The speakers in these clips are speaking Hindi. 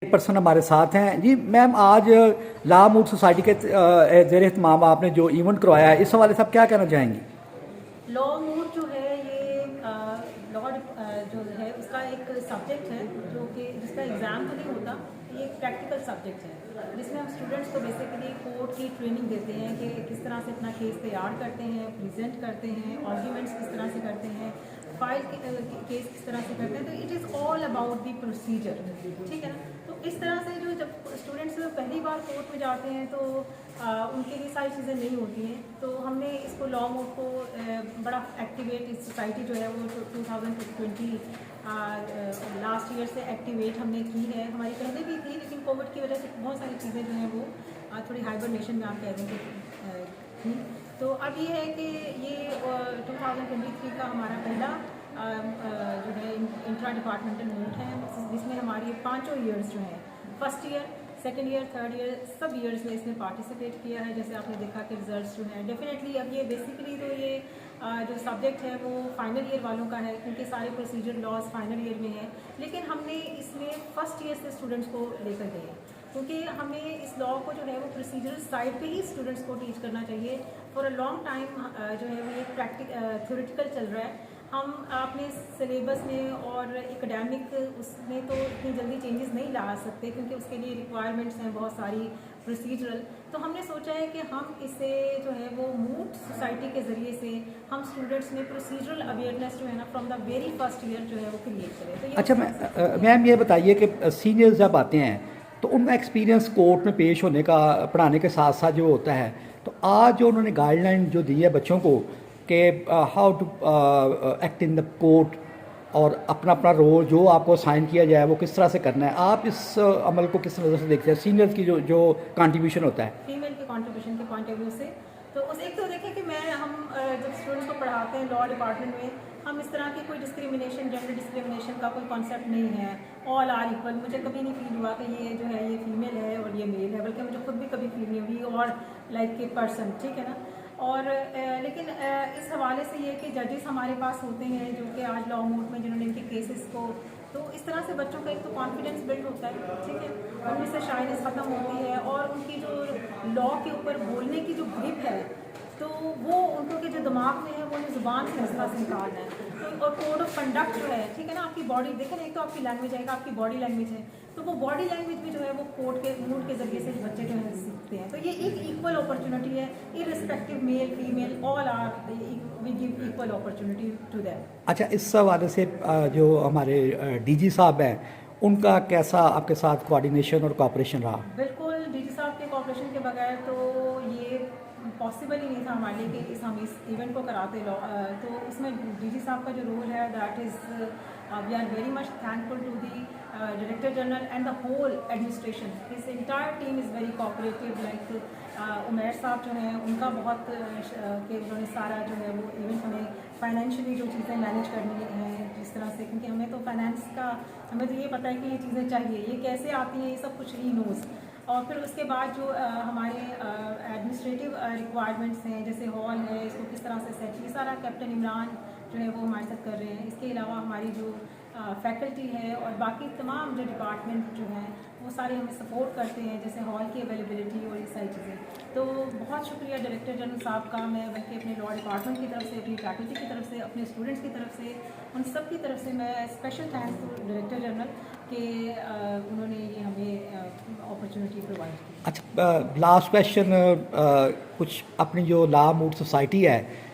पर्सन हमारे साथ हैं जी। मैम, आज ला मूड सोसाइटी के ज़ेर एहतमाम आपने जो इवेंट करवाया है, इस हवाले से आप क्या कहना चाहेंगी? लॉ मूड जो है ये लॉ जो है उसका एक सब्जेक्ट है जो कि जिसका एग्ज़ाम तो नहीं होता। ये एक प्रैक्टिकल सब्जेक्ट है जिसमें हम स्टूडेंट्स को बेसिकली कोर्ट की ट्रेनिंग देते हैं कि किस तरह से अपना केस तैयार करते हैं, प्रेजेंट करते हैं, आर्ग्यूमेंट्स किस तरह से करते हैं, फाइल केस किस तरह से करते हैं। तो it is all about the procedure, ठीक है ना। तो इस तरह से जो जब स्टूडेंट्स पहली बार कोर्ट में जाते हैं तो उनके लिए सारी चीज़ें नहीं होती हैं। तो हमने इसको लॉ मूड को बड़ा एक्टिवेट, इस सोसाइटी जो है वो 2020 लास्ट ईयर से एक्टिवेट हमने की है। हमारी पहले भी थी लेकिन कोविड की वजह से बहुत सारी चीज़ें जो हैं वो थोड़ी हाइबरनेशन में आप कह देंगे थी। तो अब ये है कि ये 2023 का हमारा पहला जो है इंट्रा डिपार्टमेंटल मूड है जिसमें हमारी पाँचों ईयर्स जो हैं, first year, second year, third year, सब ईयर्स में इसमें पार्टिसिपेट किया है। जैसे आपने देखा कि रिजल्ट्स जो हैं डेफिनेटली अब ये बेसिकली तो ये जो सब्जेक्ट है वो फाइनल ईयर वालों का है क्योंकि सारे प्रोसीजर लॉज फाइनल ईयर में है। लेकिन हमने इसमें फर्स्ट ईयर से स्टूडेंट्स को लेकर गए हैं क्योंकि हमें इस लॉ को जो है वो प्रोसीजरल साइड पे ही स्टूडेंट्स को टीच करना चाहिए। फॉर अ लॉन्ग टाइम जो है वो ये थ्योरेटिकल चल रहा है। हम अपने सिलेबस में और एकेडमिक उसमें तो इतनी जल्दी चेंजेस नहीं ला सकते क्योंकि उसके लिए रिक्वायरमेंट्स हैं बहुत सारी प्रोसीजरल। तो हमने सोचा है कि हम इसे जो है वो मूड सोसाइटी के ज़रिए से हम स्टूडेंट्स में प्रोसीजरल अवेयरनेस जो है ना from the very first year जो है वो क्रिएट करें। तो अच्छा मैम, ये बताइए कि सीनियर्स जब आते हैं तो उनका एक्सपीरियंस कोर्ट में पेश होने का, पढ़ाने के साथ साथ जो होता है, तो आज जो उन्होंने गाइडलाइन जो दी है बच्चों को कि how to act in the court और अपना अपना रोल जो आपको साइन किया जाए वो किस तरह से करना है, आप इस अमल को किस नज़र से देखते हैं, सीनियर्स की जो जो कंट्रीब्यूशन होता है? फीमेल के कंट्रीब्यूशन के पॉइंट ऑफ व्यू से तो उस एक तो देखें कि हम जब स्टूडेंट्स को पढ़ाते हैं लॉ डिपार्टमेंट में, हम इस तरह की कोई डिस्क्रिमिनेशन, जेंडर डिस्क्रिमिनेशन का कोई कॉन्सेप्ट नहीं है। All are equal. मुझे कभी नहीं फील हुआ कि ये जो है ये फीमेल है और ये मेल है, बल्कि मुझे खुद भी कभी फील नहीं हुई और लाइक ए पर्सन, ठीक है ना। और लेकिन इस हवाले से ये कि जजेस हमारे पास होते हैं जो कि आज लॉ मूड में जिन्होंने इनके केसेस को, तो इस तरह से बच्चों का एक तो कॉन्फिडेंस बिल्ड होता है, ठीक है, उनमें से शाइनेस ख़त्म होती है और उनकी जो लॉ के ऊपर बोलने की जो ग्रिप है तो वो उनको के जो दिमाग में है वो ज़ुबान से इस तरह से निकालना है। तो और कोड ऑफ कंडक्ट जो है, ठीक है ना, आपकी बॉडी देखें ना, एक तो आपकी लैंग्वेज आएगा, आपकी बॉडी लैंग्वेज है, तो वो बॉडी लैंग्वेज भी जो है वो कोड के मूड के ज़रिए से बच्चे जो है सीखते हैं। तो ये एक इक्वल अपॉर्चुनिटी है, irrespective male female all are we give equal opportunity to them. अच्छा, इस हवाले से जो हमारे डीजी साहब हैं उनका कैसा आपके साथ कोऑर्डिनेशन और कोऑपरेशन रहा? बिल्कुल, डीजी साहब के कोऑपरेशन के बगैर तो ये पॉसिबल ही नहीं था हमारे लिए कि हम इस इवेंट को कराते। तो इसमें डीजी साहब का जो रोल है that is we are very much thankful to the director general and the whole administration. His entire team is very cooperative. Like Umair साहब जो हैं उनका बहुत कि उन्होंने सारा जो है वो इवेंट हमें फाइनेंशियली जो चीज़ें मैनेज करनी हैं जिस तरह से, क्योंकि हमें तो फाइनेंस का, हमें तो ये पता है कि ये चीज़ें चाहिए, ये कैसे आती हैं, ये सब कुछ ही नोज़। और फिर उसके बाद जो हमारे एडमिनिस्ट्रेटिव रिक्वायरमेंट्स हैं जैसे हॉल है, इसको किस तरह से सेट, ये सारा कैप्टन इमरान जो है वो हमारे साथ कर रहे हैं। इसके अलावा हमारी जो फैकल्टी है और बाकी तमाम जो डिपार्टमेंट जो हैं वो सारे हमें सपोर्ट करते हैं, जैसे हॉल की अवेलेबिलिटी और ये सारी चीज़ें। तो बहुत शुक्रिया डायरेक्टर जनरल साहब का, मैं बल्कि अपने लॉ डिपार्टमेंट की तरफ से, अपनी फैकल्टी की तरफ से, अपने स्टूडेंट्स की तरफ से, उन सब की तरफ से मैं special thanks to director general कि उन्होंने ये हमें अपॉर्चुनिटी प्रोवाइड की। अच्छा, लास्ट क्वेश्चन, कुछ अपनी जो ला मूड सोसाइटी है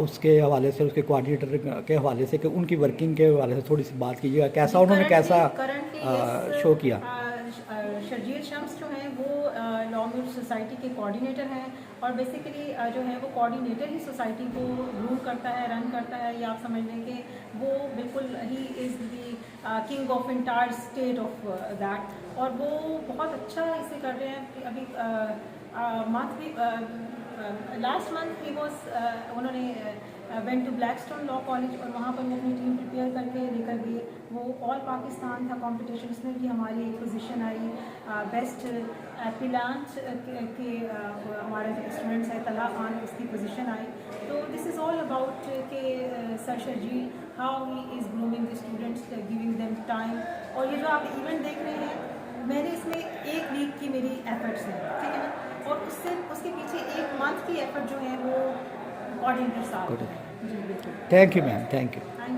उसके हवाले से, उसके कोऑर्डिनेटर के हवाले से, कि उनकी वर्किंग के हवाले से थोड़ी सी बात कीजिएगा, कैसा उन्होंने कैसा शो किया? शर्जील शम्स जो हैं वो लॉ मूड सोसाइटी के कोऑर्डिनेटर हैं और बेसिकली जो है वो कोऑर्डिनेटर ही सोसाइटी को रूल करता है, रन करता है। ये आप समझ लें कि वो बिल्कुल he is the king of entire state of that, और वो बहुत अच्छा इसे कर रहे हैं। अभी मंथ भी लास्ट मंथ ही वॉज उन्होंने went to Blackstone law college और वहाँ पर वो अपनी टीम प्रिपेयर करके लेकर गए। वो ऑल पाकिस्तान था कॉम्पिटिशन, उसमें भी हमारी एक पोजीशन आई बेस्ट एपिलांच के हमारे जो स्टूडेंट्स हैं तला खान, उसकी पोजीशन आई। तो दिस इज़ ऑल अबाउट के sir Sharjeel how he is grooming the students, giving them time. और ये जो आप इवेंट देख रहे हैं एफर्ट्स हैं, ठीक है ना। और उससे उसके पीछे 1 मंथ की एफर्ट जो है वो कोऑर्डिनेटर साहब Got it. हैं। जी बिल्कुल। Thank you ma'am, thank you. Thank